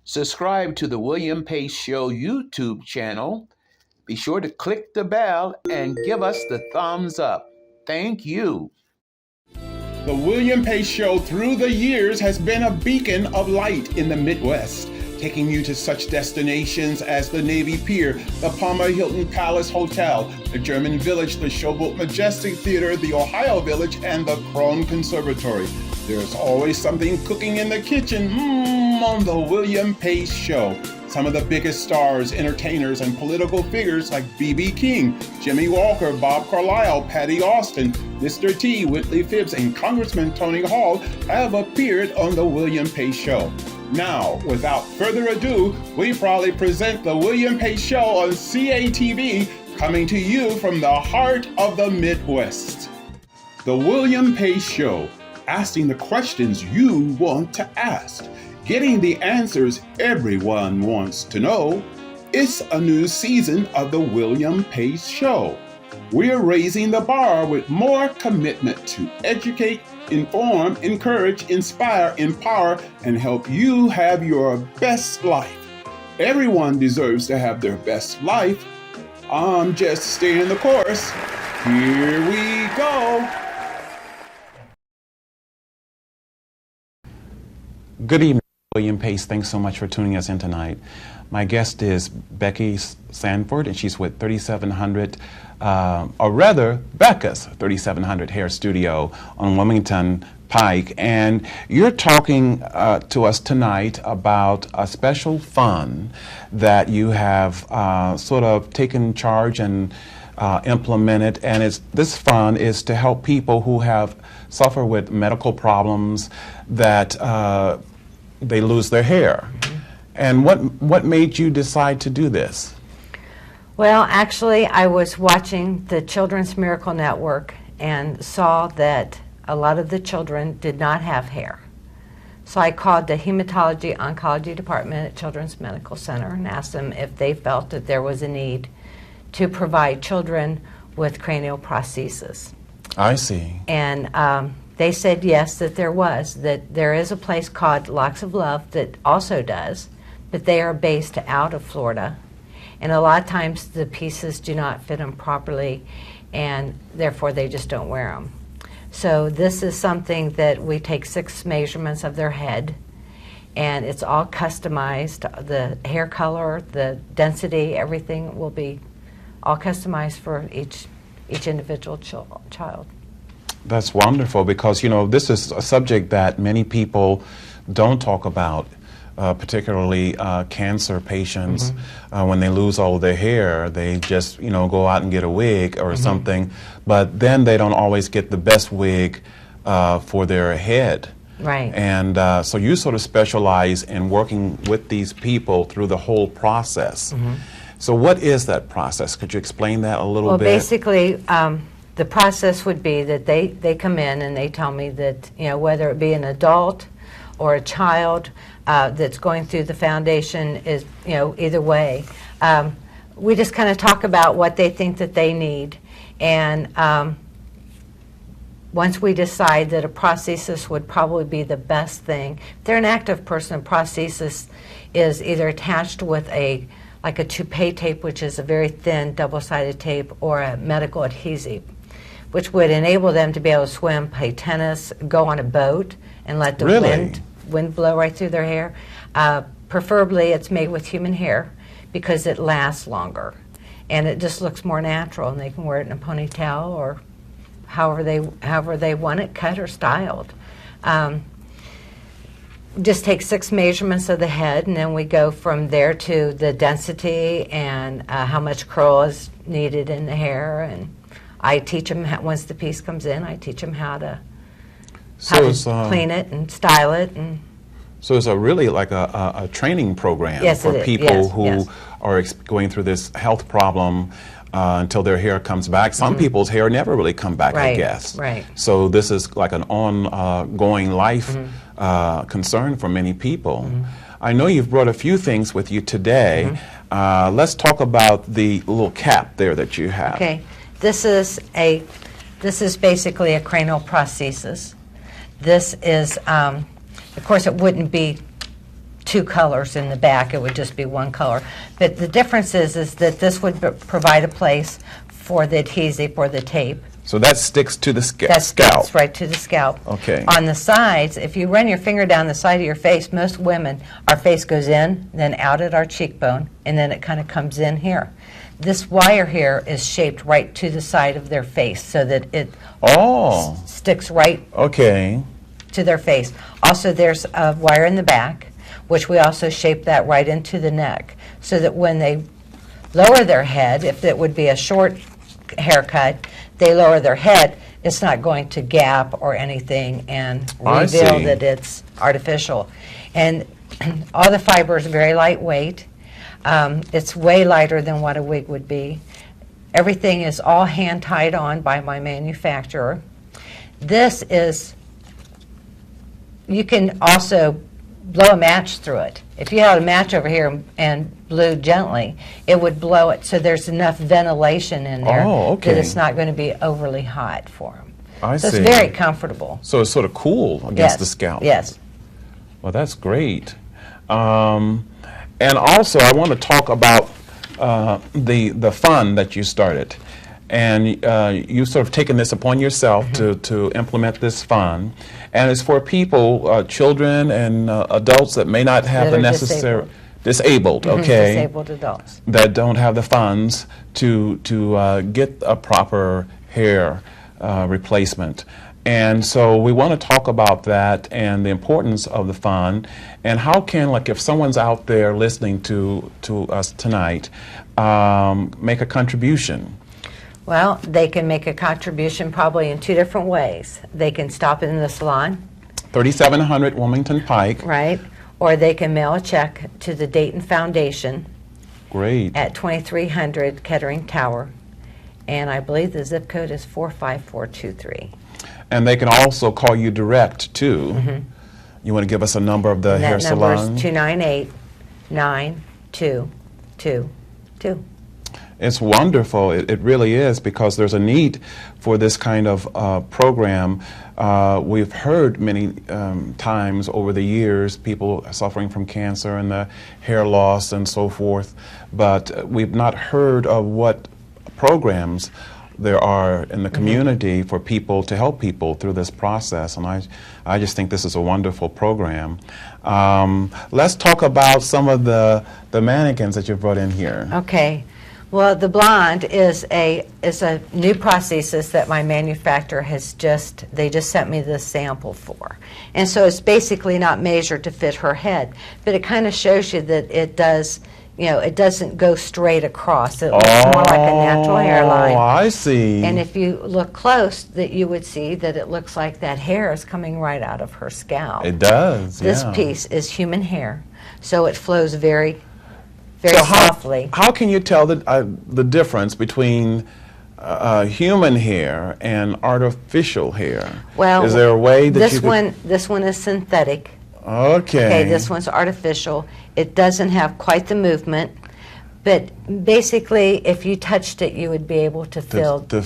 Subscribe to the William Pace Show YouTube channel. Be sure to click the bell and give us the thumbs up. Thank you. The William Pace Show through the years has been a beacon of light in the Midwest, taking you to such destinations as the Navy Pier, the Palmer Hilton Palace Hotel, the German Village, the Showboat Majestic Theatre, the Ohio Village, and the Krohn Conservatory. There's always something cooking in the kitchen on the William Pace Show. Some of the biggest stars, entertainers, and political figures like B.B. King, Jimmy Walker, Bob Carlisle, Patti Austin, Mr. T, Whitley Phibbs, and Congressman Tony Hall have appeared on the William Pace Show. Now, without further ado, we proudly present the William Pace Show on CATV, coming to you from the heart of the Midwest. The William Pace Show, asking the questions you want to ask, getting the answers everyone wants to know. It's a new season of the William Pace Show. We're raising the bar with more commitment to educate, inform, encourage, inspire, empower, and help you have your best life. Everyone deserves to have their best life. I'm just staying the course. Here we go. Good evening, William Pace. Thanks so much for tuning us in tonight. My guest is Becky Sanford, and she's with 3700, or rather, Becca's 3700 Hair Studio on Wilmington Pike. And you're talking to us tonight about a special fund that you have sort of taken charge and implemented. And this fund is to help people who have suffer with medical problems that they lose their hair. Mm-hmm. And what made you decide to do this? Well, actually, I was watching the Children's Miracle Network and saw that a lot of the children did not have hair. So I called the Hematology Oncology Department at Children's Medical Center and asked them if they felt that there was a need to provide children with cranial prosthesis. I see. And they said yes, that there is a place called Locks of Love that also does, but they are based out of Florida. And a lot of times the pieces do not fit them properly, and therefore they just don't wear them. So this is something that we take 6 measurements of their head, and it's all customized. The hair color, the density, everything will be all customized for each individual child. That's wonderful, because, you know, this is a subject that many people don't talk about, particularly cancer patients. Mm-hmm. When they lose all their hair, they just, you know, go out and get a wig or mm-hmm. something, but then they don't always get the best wig for their head. Right. And so you sort of specialize in working with these people through the whole process. Mm-hmm. So what is that process? Could you explain that a little bit? Well, basically, the process would be that they come in and they tell me that, you know, whether it be an adult or a child that's going through the foundation, is, you know, either way. We just kind of talk about what they think that they need. And once we decide that a prosthesis would probably be the best thing, if they're an active person, a prosthesis is either attached with like a toupee tape, which is a very thin double-sided tape, or a medical adhesive, which would enable them to be able to swim, play tennis, go on a boat, and let the wind blow right through their hair. Preferably, it's made with human hair because it lasts longer, and it just looks more natural, and they can wear it in a ponytail or however they want it cut or styled. Just take 6 measurements of the head, and then we go from there to the density and how much curl is needed in the hair. And I teach them, once the piece comes in, I teach them how to clean it and style it. And so it's really like a training program for people who are going through this health problem until their hair comes back. Some people's hair never really come back, I guess. Right. So this is like an ongoing life concern for many people. I know you've brought a few things with you today. Let's talk about the little cap there that you have. Okay. This is basically a cranial prosthesis. This is, of course, it wouldn't be two colors in the back. It would just be one color. But the difference is that this would provide a place for the adhesive or the tape. So that sticks to the scalp. That sticks right to the scalp. Okay. On the sides, if you run your finger down the side of your face, most women, our face goes in, then out at our cheekbone, and then it kind of comes in here. This wire here is shaped right to the side of their face so that it sticks right to their face. Also, there's a wire in the back, which we also shape that right into the neck, so that when they lower their head, if it would be a short haircut, they lower their head, it's not going to gap or anything and reveal that it's artificial. And all the fiber is very lightweight. It's way lighter than what a wig would be. Everything is all hand tied on by my manufacturer. This is, you can also blow a match through it. If you had a match over here and blew gently, it would blow it, so there's enough ventilation in there that it's not going to be overly hot for them. So it's very comfortable. So it's sort of cool against the scalp. Yes. Well, that's great. And also, I want to talk about the fund that you started. And you've sort of taken this upon yourself to implement this fund. And it's for people, children and adults that may not have the necessary... Disabled, okay. Disabled adults. That don't have the funds to get a proper hair replacement. And so we want to talk about that and the importance of the fund, and how can, like, if someone's out there listening to us tonight, make a contribution. Well, they can make a contribution probably in two different ways. They can stop in the salon. 3700 Wilmington Pike. Right. Or they can mail a check to the Dayton Foundation. Great. At 2300 Kettering Tower. And I believe the zip code is 45423. And they can also call you direct, too. You want to give us a number of the hair salon? That number is 298-9222. It's wonderful. It really is, because there's a need for this kind of program. We've heard many times over the years people suffering from cancer and the hair loss and so forth, but we've not heard of what programs there are in the community for people to help people through this process, and I just think this is a wonderful program. Let's talk about some of the mannequins that you've brought in here. Okay. Well, the blonde is a new prosthesis that my manufacturer they just sent me this sample for. And so it's basically not measured to fit her head, but it kind of shows you that it does, it doesn't go straight across. It looks more like a natural hairline. Oh, I see. And if you look close, that you would see that it looks like that hair is coming right out of her scalp. It does, This piece is human hair, so it flows very softly. How can you tell the difference between human hair and artificial hair? Well, is there a way that this one is synthetic. Okay. Okay, this one's artificial. It doesn't have quite the movement, but basically, if you touched it, you would be able to feel the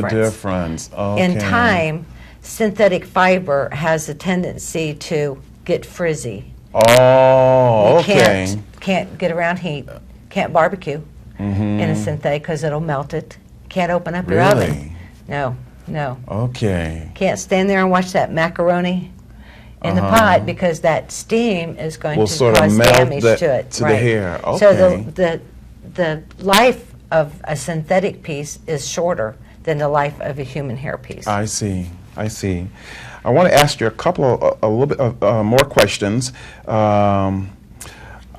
difference. Okay. In time, synthetic fiber has a tendency to get frizzy. Oh, okay. Can't get around heat. Can't barbecue in a synthetic because it'll melt it. Can't open up your oven. No. Okay. Can't stand there and watch that macaroni in the pot because that steam is going to cause damage to it. To the hair. Okay. So the life of a synthetic piece is shorter than the life of a human hair piece. I see. I want to ask you a little bit of more questions.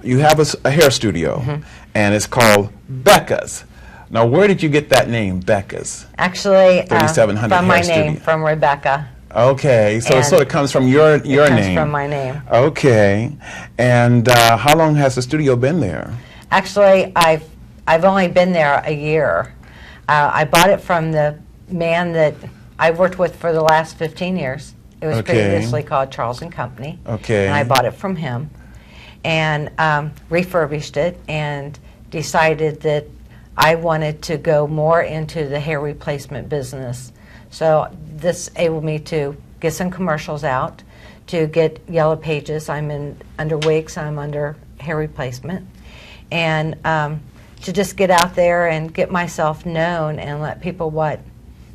You have a hair studio, and it's called Becca's. Now, where did you get that name, Becca's? Actually, 3700 from my hair name, studio. from Rebecca. Okay, so it sort of comes from your name. It comes from my name. Okay, and how long has the studio been there? Actually, I've only been there a year. I bought it from the man that I've worked with for the last 15 years. It was previously called Charles & Company. Okay. And I bought it from him and refurbished it and decided that I wanted to go more into the hair replacement business. So this enabled me to get some commercials out, to get yellow pages. I'm under wigs, I'm under hair replacement. And to just get out there and get myself known and let people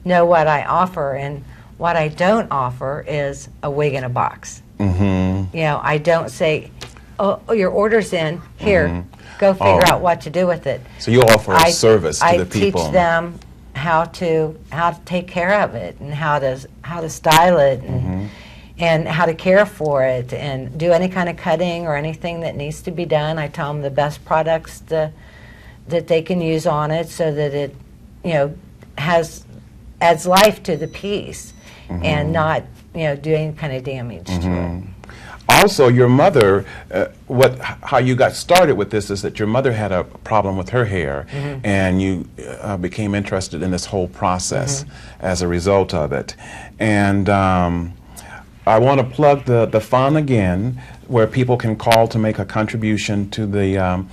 know what I offer. And what I don't offer is a wig in a box. Mm-hmm. You know, I don't say, oh, your order's in, here, go figure out what to do with it. So you offer a service to the people. I teach them how to take care of it and how to style it and how to care for it and do any kind of cutting or anything that needs to be done. I tell them the best products that they can use on it so that it, you know, adds life to the piece and not, you know, do any kind of damage to it. Also, your mother, how you got started with this is that your mother had a problem with her hair, and you became interested in this whole process as a result of it. And I want to plug the fund again, where people can call to make a contribution to the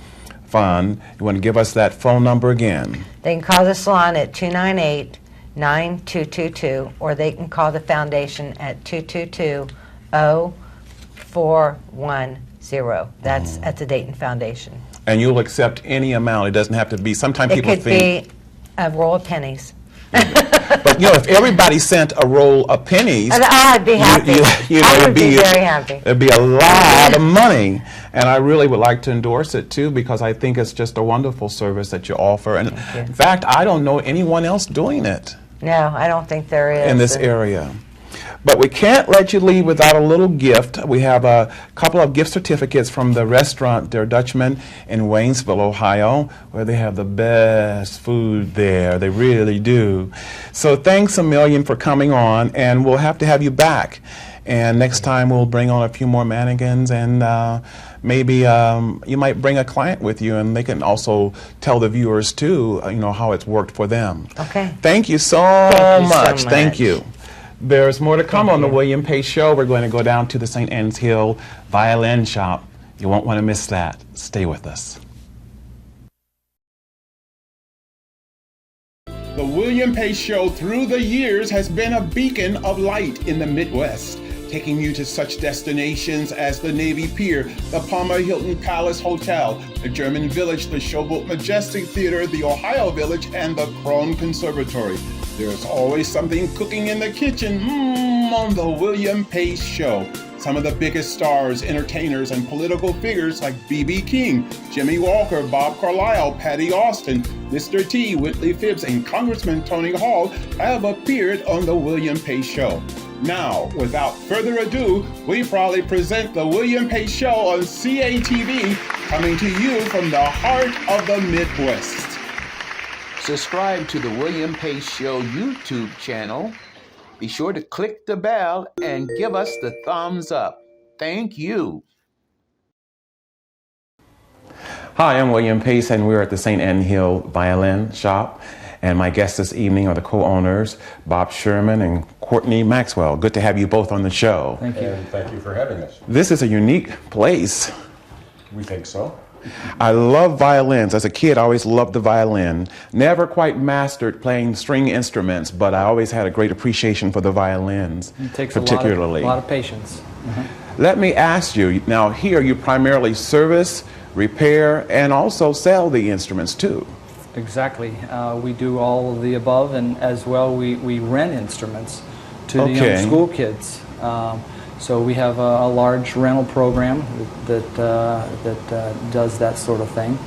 fund. You want to give us that phone number again? They can call the salon at 298-9222, or they can call the foundation at 222-0410. That's at the Dayton Foundation. And you'll accept any amount. It doesn't have to be. Sometimes people think it could be a roll of pennies. But you know, if everybody sent a roll of pennies, I'd be happy. I would be very happy. It'd be a lot of money, and I really would like to endorse it too, because I think it's just a wonderful service that you offer. And in fact, I don't know anyone else doing it. No, I don't think there is in this area. But we can't let you leave without a little gift. We have a couple of gift certificates from the restaurant Der Dutchman in Waynesville, Ohio, where they have the best food there. They really do. So thanks a million for coming on, and we'll have to have you back. And next time we'll bring on a few more mannequins, and maybe you might bring a client with you, and they can also tell the viewers too, you know, how it's worked for them. Okay. Thank you so much. Thank you. There's more to come on the William Pace Show. We're going to go down to the St. Anne's Hill Violin Shop. You won't want to miss that. Stay with us. The William Pace Show through the years has been a beacon of light in the Midwest, taking you to such destinations as the Navy Pier, the Palmer Hilton Palace Hotel, the German Village, the Showboat Majestic Theatre, the Ohio Village, and the Krohn Conservatory. There's always something cooking in the kitchen on the William Pace Show. Some of the biggest stars, entertainers, and political figures like B.B. King, Jimmy Walker, Bob Carlisle, Patti Austin, Mr. T, Whitley Phibbs, and Congressman Tony Hall have appeared on the William Pace Show. Now, without further ado, we proudly present the William Pace Show on CATV, coming to you from the heart of the Midwest. Subscribe to the William Pace Show YouTube channel. Be sure to click the bell and give us the thumbs up. Thank you. Hi, I'm William Pace, and we're at the St. Anne Hill Violin Shop. And my guests this evening are the co-owners, Bob Sherman and Courtney Maxwell. Good to have you both on the show. Thank you. And thank you for having us. This is a unique place. We think so. I love violins. As a kid, I always loved the violin. Never quite mastered playing string instruments, but I always had a great appreciation for the violins, it takes particularly. a lot of patience. Let me ask you, now here you primarily service, repair, and also sell the instruments too. Exactly. We do all of the above, and as well we rent instruments to the young school kids. So we have a large rental program that does that sort of thing.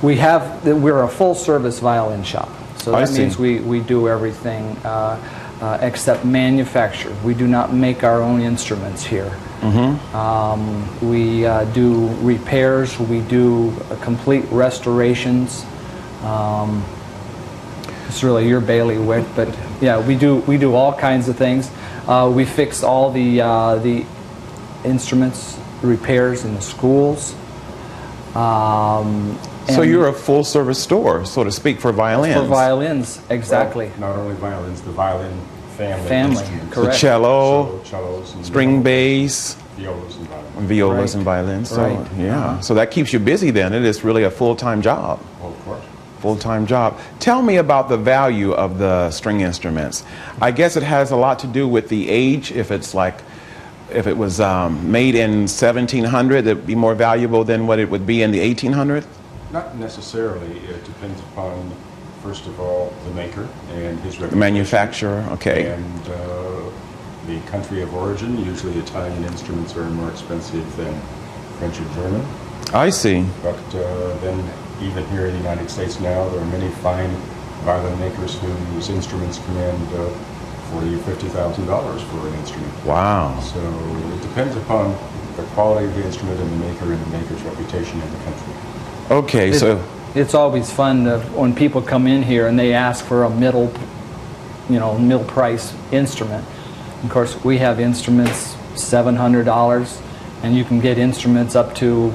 We're a full-service violin shop, so that means we do everything except manufacture. We do not make our own instruments here. We do repairs. We do complete restorations. It's really your bailiwick, but yeah, we do all kinds of things. We fix all the instruments, repairs in the schools. So you're a full-service store, so to speak, for violins. For violins, exactly. Well, not only violins, the violin family. The Correct. cello, cellos, and string bass, violas and violins. violas and violins. So, Right. yeah. So that keeps you busy then. It is really a full-time job. Oh, of course. Full-time job. Tell me about the value of the string instruments. I guess it has a lot to do with the age, if it's like if it was made in 1700, it'd be more valuable than what it would be in the 1800s? Not necessarily. It depends upon, first of all, the maker and his The reputation. manufacturer, okay. And the country of origin. Usually Italian instruments are more expensive than French and German. I see. But then even here in the United States now, there are many fine violin makers whose instruments command $40,000 or $50,000 for an instrument. Wow. So it depends upon the quality of the instrument and the maker's reputation in the country. Okay, so It's always fun when people come in here and they ask for a middle price instrument. Of course, we have instruments $700, and you can get instruments up to,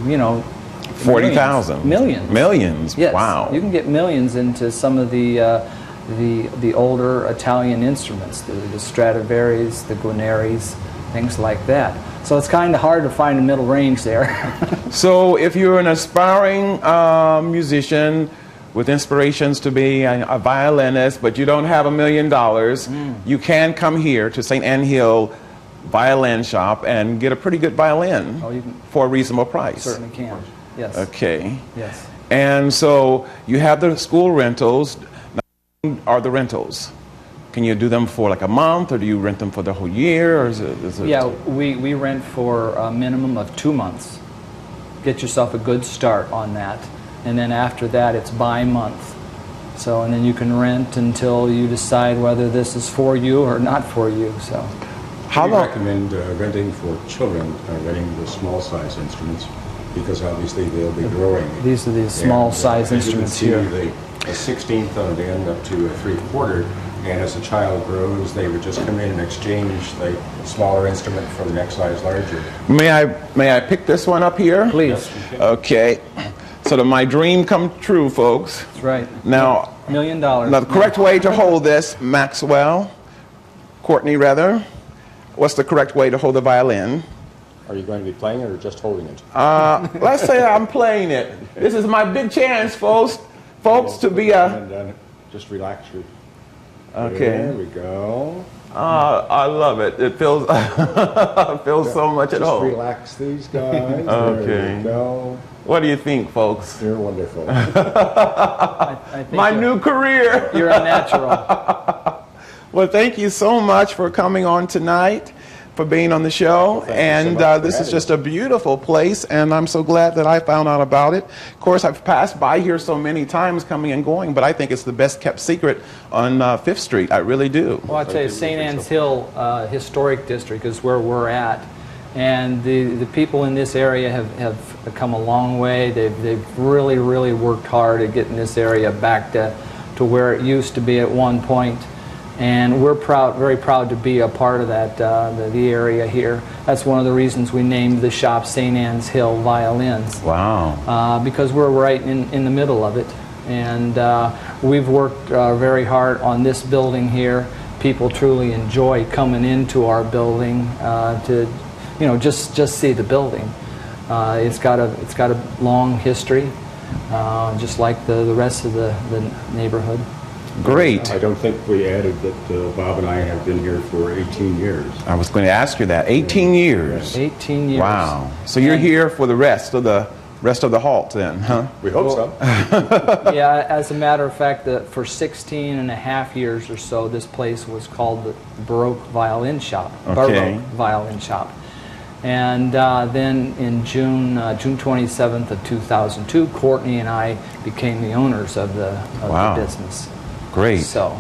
40,000. Millions. Millions. Yes. Wow. You can get millions into some of the older Italian instruments, the Stradivarius, the Guarneri's, things like that. So it's kind of hard to find a middle range there. So if you're an aspiring musician with inspirations to be a violinist, but you don't have $1 million, you can come here to St. Anne Hill Violin Shop and get a pretty good violin for a reasonable price. Certainly can. Yes. Okay. Yes. And so you have the school rentals. Now, are the rentals? Can you do them for like a month, or do you rent them for the whole year? Or is it Yeah, we rent for a minimum of 2 months. Get yourself a good start on that. And then after that, it's by month. So, and then you can rent until you decide whether this is for you or not for you. So, How we long? recommend renting for children, renting the small size instruments, because obviously they'll be growing. these are the small size as you can instruments see, here. A 16th on an end up to a 3/4, and as the child grows, they would just come in and exchange the smaller instrument for the next size larger. May I pick this one up here? Please. Okay. So that my dream come true, folks. That's right. Now, $1 million. now the correct way to hold this, Maxwell, Courtney rather, what's the correct way to hold the violin? Are you going to be playing it or just holding it? Let's say I'm playing it. This is my big chance, folks, to be a... And just relax your... Okay. There we go. I love it. It feels feels so much at Just home. relax these guys. Okay. There we go. What do you think, folks? They're wonderful. I think My new career. you're a natural. Well, thank you so much for coming on tonight, for being on the show. Thank you so And much for this is having just us. a beautiful place, and I'm so glad that I found out about it. Of course, I've passed by here so many times coming and going, but I think it's the best kept secret on 5th Street. I really do. Well, I'd say St. Anne's Hill Historic District is where we're at. And the people in this area have come a long way. They've really, really worked hard at getting this area back to where it used to be at one point. And we're very proud to be a part of that, the area here. That's one of the reasons we named the shop St. Anne's Hill Violins. Wow. Because we're right in the middle of it. And we've worked very hard on this building here. People truly enjoy coming into our building to, just see the building. It's got a long history, just like the rest of the neighborhood. Great. I don't think we added that Bob and I have been here for 18 years. I was going to ask you that. 18 years. 18 years. Wow. So you're here for the rest of the halt then, huh? We hope so. Yeah, as a matter of fact, for 16 and a half years or so, this place was called the Baroque Violin Shop. Okay. Baroque Violin Shop. And then in June 27th of 2002, Courtney and I became the owners of the business. Great. So,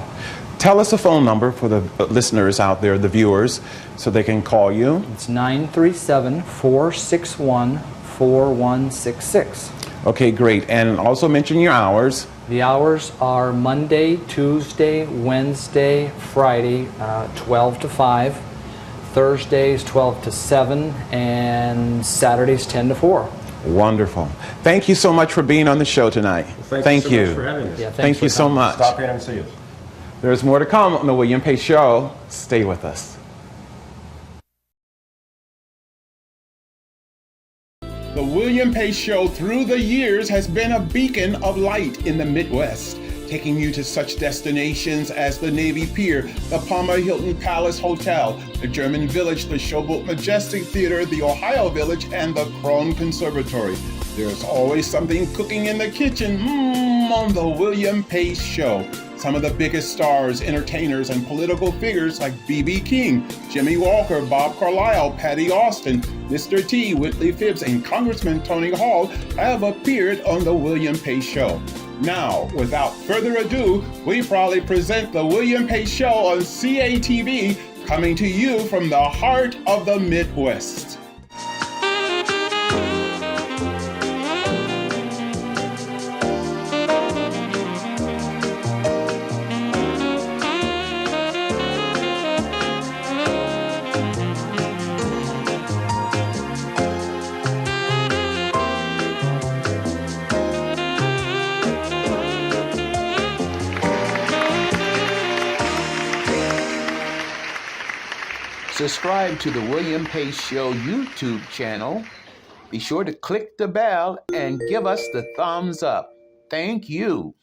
Tell us a phone number for the listeners out there, the viewers, so they can call you. it's 937-461-4166. Okay, great. And also mention your hours. The hours are Monday, Tuesday, Wednesday, Friday, 12 to 5. Thursdays, 12 to 7. And Saturdays, 10 to 4. Wonderful. Thank you so much for being on the show tonight. Thank you so much for having us. Yeah, Thank you so much. Stop in and see us. There's more to come on the William Pace Show. Stay with us. The William Pace Show through the years has been a beacon of light in the Midwest, taking you to such destinations as the Navy Pier, the Palmer Hilton Palace Hotel, the German Village, the Showboat Majestic Theatre, the Ohio Village, and the Krohn Conservatory. There's always something cooking in the kitchen on the William Pace Show. Some of the biggest stars, entertainers, and political figures like B.B. King, Jimmy Walker, Bob Carlisle, Patti Austin, Mr. T, Whitley Phibbs, and Congressman Tony Hall have appeared on the William Pace Show. Now, without further ado, we proudly present the William Pace Show on CATV, coming to you from the heart of the Midwest. Subscribe to the William Pace Show YouTube channel. Be sure to click the bell and give us the thumbs up. Thank you.